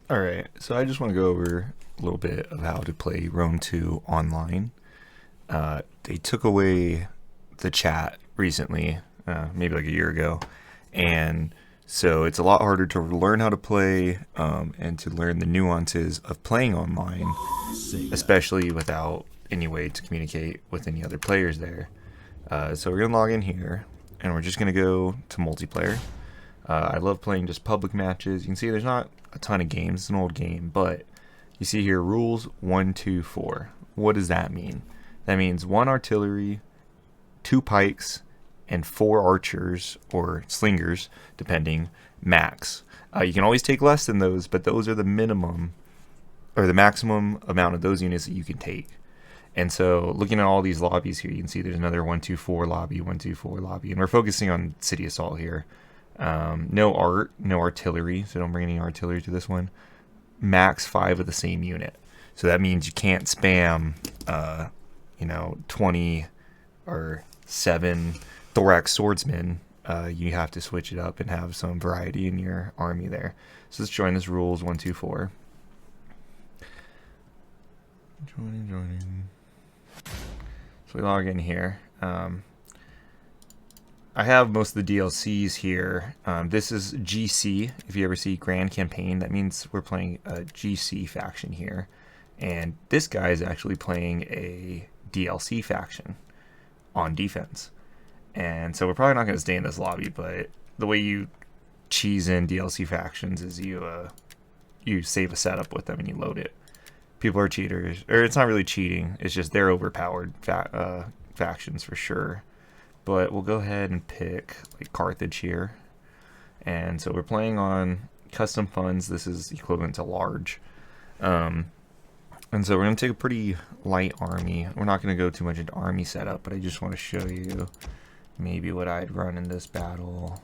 Alright, so I just want to go over a little bit of how to play Rome 2 online. They took away the chat recently, maybe like a year ago, and so it's a lot harder to learn how to play and to learn the nuances of playing online, especially without any way to communicate with any other players there. So we're going to log in here, and we're just going to go to multiplayer. I love playing just public matches. You can see there's not a ton of games. It's an old game, but you see here rules 1, 2, 4. What does that mean? That means 1 artillery, 2 pikes, and 4 archers or slingers, depending, max. You can always take less than those, but those are the minimum or the maximum amount of those units that you can take. And so looking at all these lobbies here, you can see there's another 1, 2, 4 lobby, 1, 2, 4 lobby, and we're focusing on City Assault here. No artillery, so don't bring any artillery to this one. Max 5 of the same unit. So that means you can't spam, 20 or 7 thorax swordsmen. You have to switch it up and have some variety in your army there. So let's join this rules 1, 2, 4. Joining. So we log in here. I have most of the DLCs here. This is GC. If you ever see Grand Campaign, that means we're playing a GC faction here. And this guy is actually playing a DLC faction on defense. And so we're probably not going to stay in this lobby, but the way you cheese in DLC factions is you save a setup with them and you load it. People are cheaters. Or it's not really cheating. It's just they're overpowered factions for sure. But we'll go ahead and pick like Carthage here. And so we're playing on custom funds. This is equivalent to large. And so we're going to take a pretty light army. We're not going to go too much into army setup, but I just want to show you maybe what I'd run in this battle.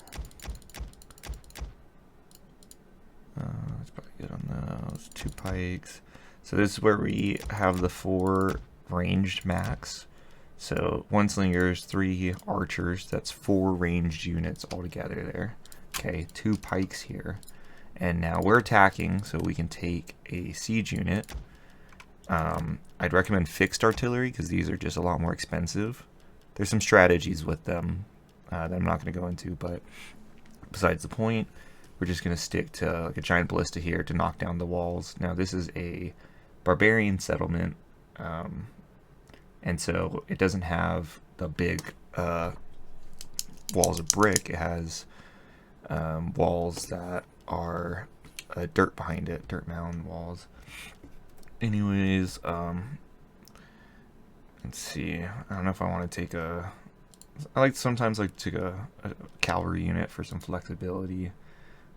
That's probably good on those. 2 pikes. So this is where we have the 4 ranged max. So 1 slingers, 3 archers, that's 4 ranged units altogether there. Okay, 2 pikes here. And now we're attacking, so we can take a siege unit. I'd recommend fixed artillery, because these are just a lot more expensive. There's some strategies with them that I'm not going to go into, but besides the point, we're just going to stick to like a giant ballista here to knock down the walls. Now this is a barbarian settlement. And so it doesn't have the big walls of brick. It has walls that are dirt behind it, dirt mound walls. Anyways, let's see. I don't know if I want to take a... I sometimes like to take a cavalry unit for some flexibility.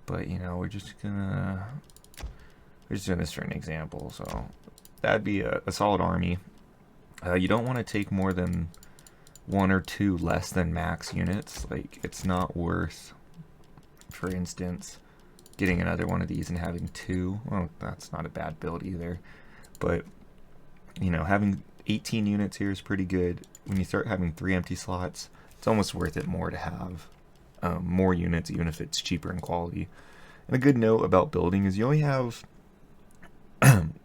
But, we're just gonna... We're just doing this for an example. So that'd be a solid army. You don't want to take more than 1 or 2 less than max units. Like, it's not worth, for instance, getting another one of these and having 2. Well, that's not a bad build either. But, having 18 units here is pretty good. When you start having 3 empty slots, it's almost worth it more to have more units, even if it's cheaper in quality. And a good note about building is you only have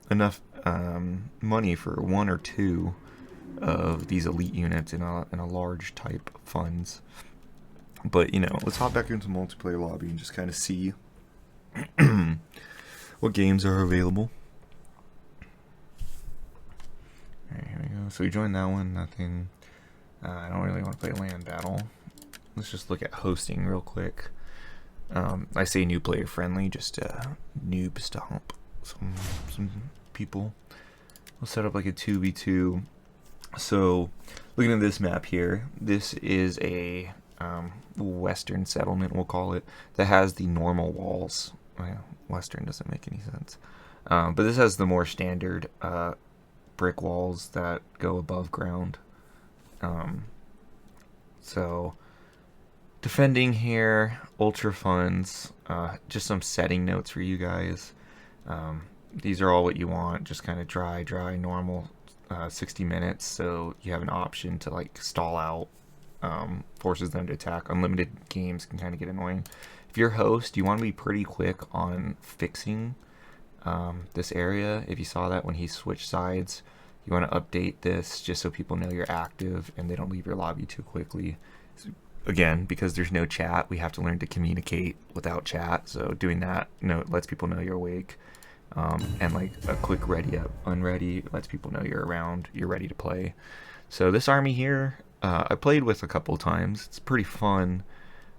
enough money for 1 or 2 of these elite units in a large type of funds. But let's hop back into multiplayer lobby and just kind of see what games are available. Alright, here we go. So we joined that one, nothing. I don't really want to play land battle. Let's just look at hosting real quick. I say new player friendly, just noob stomp some people. We'll set up like a 2v2. So looking at this map here, this is a western settlement, we'll call it, that has the normal walls. Well, western doesn't make any sense. But this has the more standard brick walls that go above ground. So defending here, ultra funds, just some setting notes for you guys. These are all what you want, just kind of dry, normal 60 minutes, so you have an option to like stall out, forces them to attack. Unlimited games can kind of get annoying. If you're host, you want to be pretty quick on fixing this area. If you saw that when he switched sides, you want to update this just so people know you're active and they don't leave your lobby too quickly. Again, because there's no chat, we have to learn to communicate without chat. So doing that, lets people know you're awake. And like a quick ready up, unready lets people know you're around, you're ready to play. So this army here, I played with a couple times. It's pretty fun.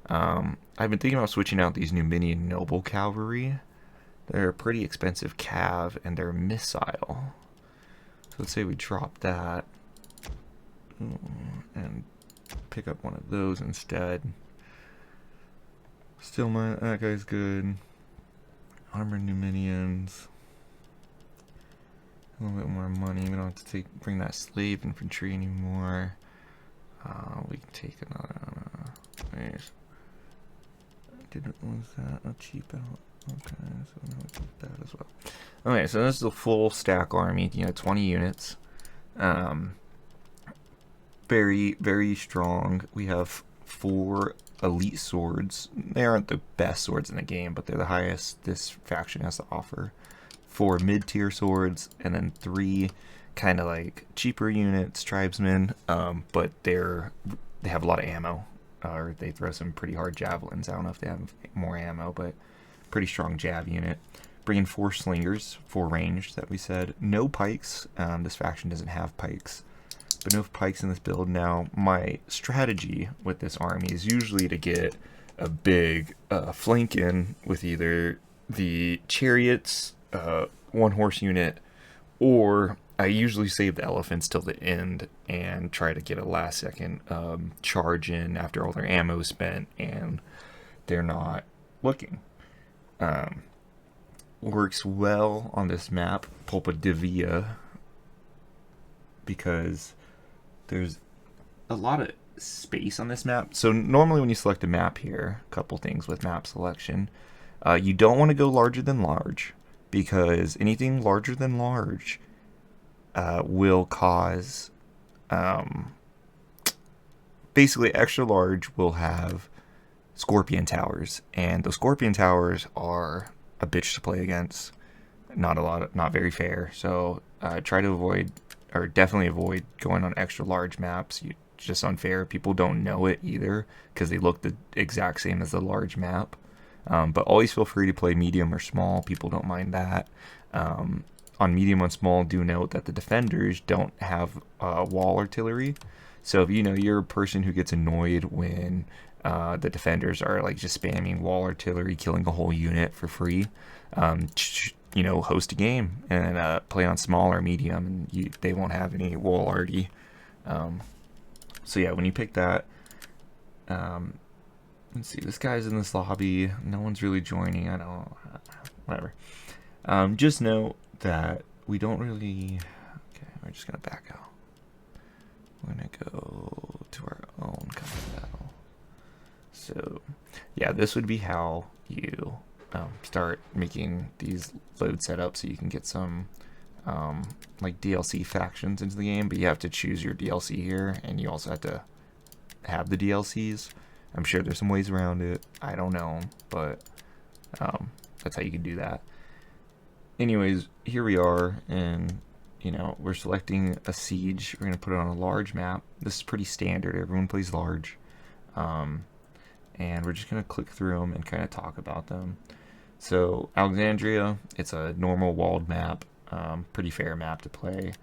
I've been thinking about switching out these new mini noble cavalry. They're a pretty expensive cav and they're missile. So let's say we drop that and pick up one of those instead. Still, that guy's good. Armor new minions. A little bit more money. We don't have to bring that slave infantry anymore. We can take another. Was that a cheap out? Okay, so now we put that as well. Okay, so this is a full stack army. 20 units. Very, very strong. We have 4 elite swords. They aren't the best swords in the game, but they're the highest this faction has to offer. 4 mid-tier swords, and then 3 kind of like cheaper units, tribesmen, but they have a lot of ammo, or they throw some pretty hard javelins. I don't know if they have more ammo, but pretty strong jab unit. Bring in 4 slingers, 4 range that we said. No pikes. This faction doesn't have pikes. But no pikes in this build. Now, my strategy with this army is usually to get a big flank in with either the chariots, 1 horse unit, or I usually save the elephants till the end and try to get a last second charge in after all their ammo is spent and they're not looking. Works well on this map, Pulpa Divia, because there's a lot of space on this map. So normally when you select a map here, a couple things with map selection, you don't want to go larger than large, because anything larger than large will cause, basically extra large will have scorpion towers, and those scorpion towers are a bitch to play against. Not very fair. So try to avoid, or definitely avoid, going on extra large maps. It's just unfair. People don't know it either because they look the exact same as the large map. But always feel free to play medium or small. People don't mind that. On medium and small, do note that the defenders don't have wall artillery. So if you're a person who gets annoyed when the defenders are like just spamming wall artillery, killing a whole unit for free, host a game and play on small or medium, and they won't have any wall arty. So yeah, when you pick that, let's see, this guy's in this lobby. No one's really joining. I don't, whatever. Just note that we don't really. Okay, we're just gonna back out. We're gonna go to our own kind of battle. So yeah, this would be how you start making these load setups so you can get some like DLC factions into the game, but you have to choose your DLC here, and you also have to have the DLCs. I'm sure there's some ways around it. I don't know, but that's how you can do that. Anyways, here we are, and we're selecting a siege. We're going to put it on a large map. This is pretty standard. Everyone plays large. And we're just going to click through them and kind of talk about them. So Alexandria, it's a normal walled map, pretty fair map to play.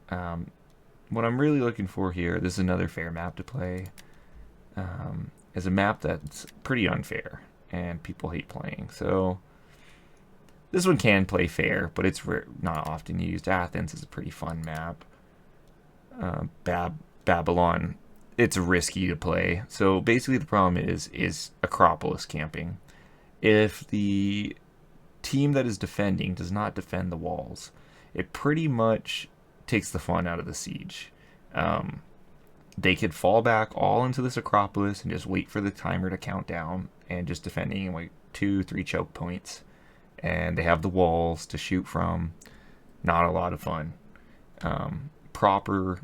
What I'm really looking for here, this is another fair map to play, is a map that's pretty unfair and people hate playing. So this one can play fair, but it's not often used. Athens is a pretty fun map. Babylon, it's risky to play. So basically the problem is Acropolis camping. If the team that is defending does not defend the walls, it pretty much takes the fun out of the siege. They could fall back all into this Acropolis and just wait for the timer to count down and just defending like 2-3 choke points. And they have the walls to shoot from. Not a lot of fun. Proper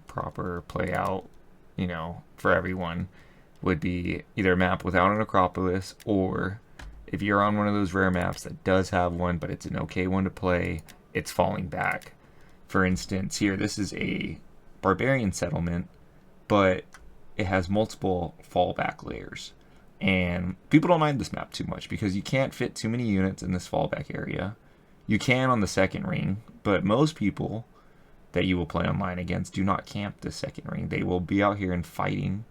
play out, for everyone would be either a map without an Acropolis, or if you're on one of those rare maps that does have one, but it's an okay one to play, it's falling back. For instance, here, this is a barbarian settlement, but it has multiple fallback layers. And people don't mind this map too much because you can't fit too many units in this fallback area. You can on the second ring, but most people that you will play online against do not camp the second ring. They will be out here and fighting,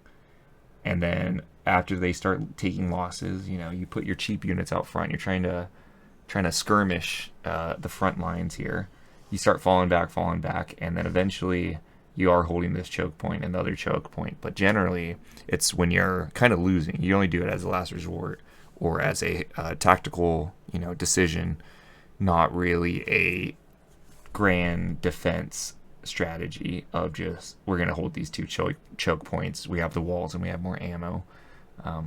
and then after they start taking losses, you know, you put your cheap units out front. You're trying to skirmish the front lines here. You start falling back, and then eventually you are holding this choke point and the other choke point. But generally, it's when you're kind of losing. You only do it as a last resort or as a tactical, you know, decision, not really a grand defense strategy of just we're going to hold these two choke points. We have the walls and we have more ammo. But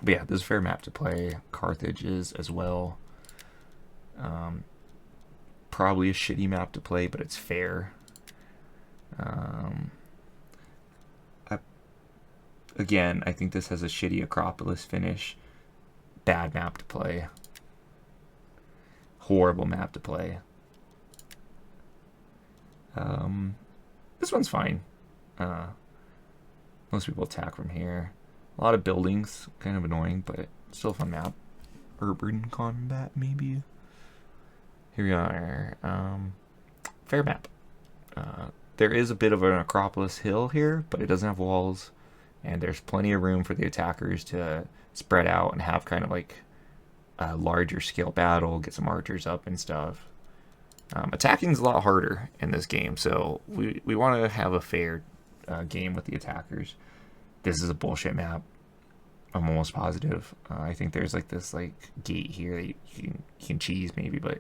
yeah, this is a fair map to play. Carthage is as well. Probably a shitty map to play, but it's fair. Again, I think this has a shitty Acropolis finish. Bad map to play. Horrible map to play. This one's fine. Most people attack from here. A lot of buildings, kind of annoying, but still a fun map. Urban combat, maybe. Here we are. Fair map. There is a bit of an Acropolis hill here, but it doesn't have walls, and there's plenty of room for the attackers to spread out and have kind of like a larger scale battle, get some archers up and stuff. Attacking is a lot harder in this game, so we want to have a fair game with the attackers. This is a bullshit map. I'm almost positive. I think there's like this like gate here that you can cheese maybe, but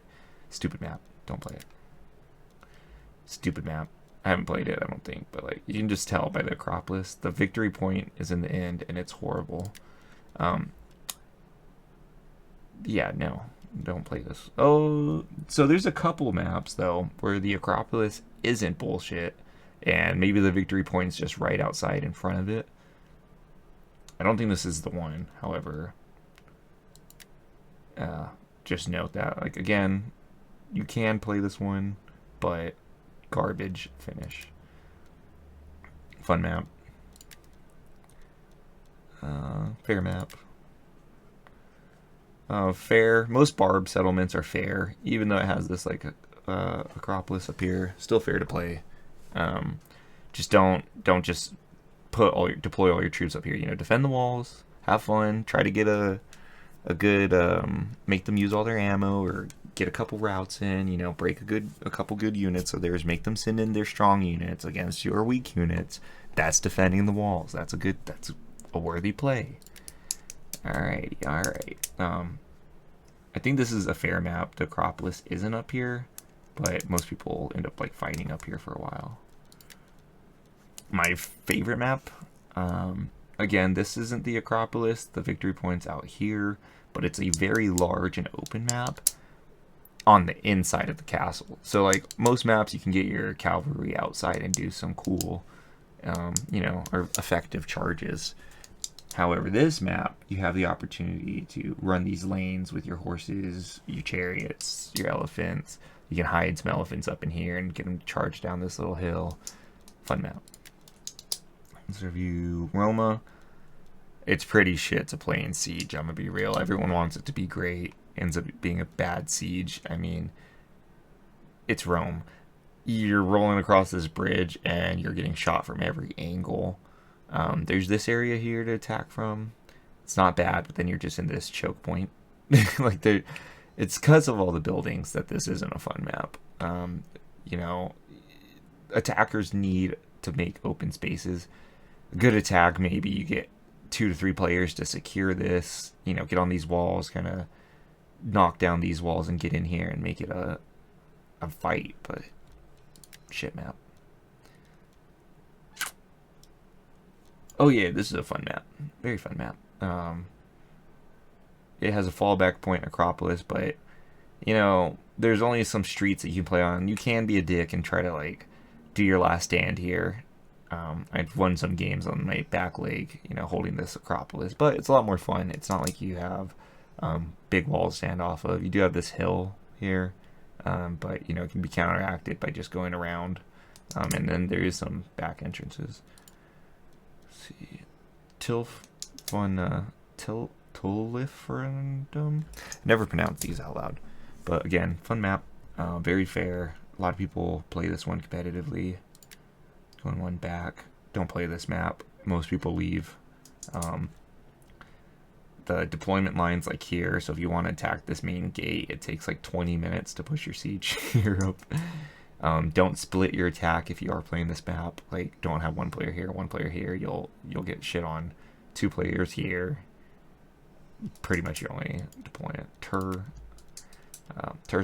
stupid map. Don't play it. Stupid map. I haven't played it, I don't think, but like you can just tell by the Acropolis. The victory point is in the end, and it's horrible. Yeah, no, don't play this. Oh, so there's a couple maps though where the Acropolis isn't bullshit, and maybe the victory point's just right outside in front of it. I don't think this is the one, however. Just note that, like, again, you can play this one, but garbage finish. Fun map. Fair map. Fair. Most barb settlements are fair, even though it has this like Acropolis up here. Still fair to play. Just don't just deploy all your troops up here. You know, defend the walls, have fun, try to get a good make them use all their ammo, or get a couple routes in. You know, break a couple good units of theirs, make them send in their strong units against your weak units. That's defending the walls. That's a worthy play. Alright. I think this is a fair map. The Acropolis isn't up here, but most people end up like fighting up here for a while. My favorite map, again, this isn't the Acropolis. The victory point's out here, but it's a very large and open map on the inside of the castle. So like most maps, you can get your cavalry outside and do some cool, you know, or effective charges. However, this map, you have the opportunity to run these lanes with your horses, your chariots, your elephants. You can hide some elephants up in here and get them to charge down this little hill. Fun map. Let's review Roma. It's pretty shit to play in Siege, I'm gonna be real. Everyone wants it to be great. Ends up being a bad Siege. I mean, it's Rome. You're rolling across this bridge and you're getting shot from every angle. There's this area here to attack from. It's not bad, but then you're just in this choke point. Like it's because of all the buildings that this isn't a fun map. You know, attackers need to make open spaces. A good attack, maybe you get 2 to 3 players to secure this. You know, get on these walls, kind of knock down these walls and get in here and make it a fight. But shit map. Oh yeah, this is a fun map. Very fun map. It has a fallback point, Acropolis, but you know, there's only some streets that you can play on. You can be a dick and try to like do your last stand here. I've won some games on my back leg, you know, holding this Acropolis, but it's a lot more fun. It's not like you have big walls to stand off of. You do have this hill here, but you know, it can be counteracted by just going around. And then there is some back entrances. Let's see, Tilliferendum. Never pronounce these out loud, but again, fun map, very fair. A lot of people play this one competitively. Going one back. Don't play this map. Most people leave. The deployment line's like here, so if you want to attack this main gate, it takes like 20 minutes to push your siege here up. Don't split your attack if you are playing this map. Like, don't have one player here, one player here. You'll get shit on. 2 players here. Pretty much your only deployment. Tur's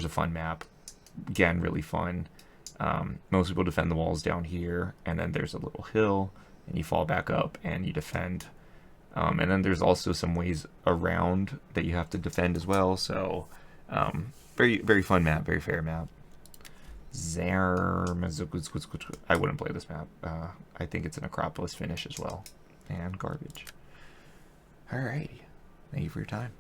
a fun map. Again, really fun. Most people defend the walls down here, and then there's a little hill, and you fall back up and you defend. And then there's also some ways around that you have to defend as well. So very, very fun map, very fair map. I wouldn't play this map. I think it's an Acropolis finish as well. And garbage. Alrighty. Thank you for your time.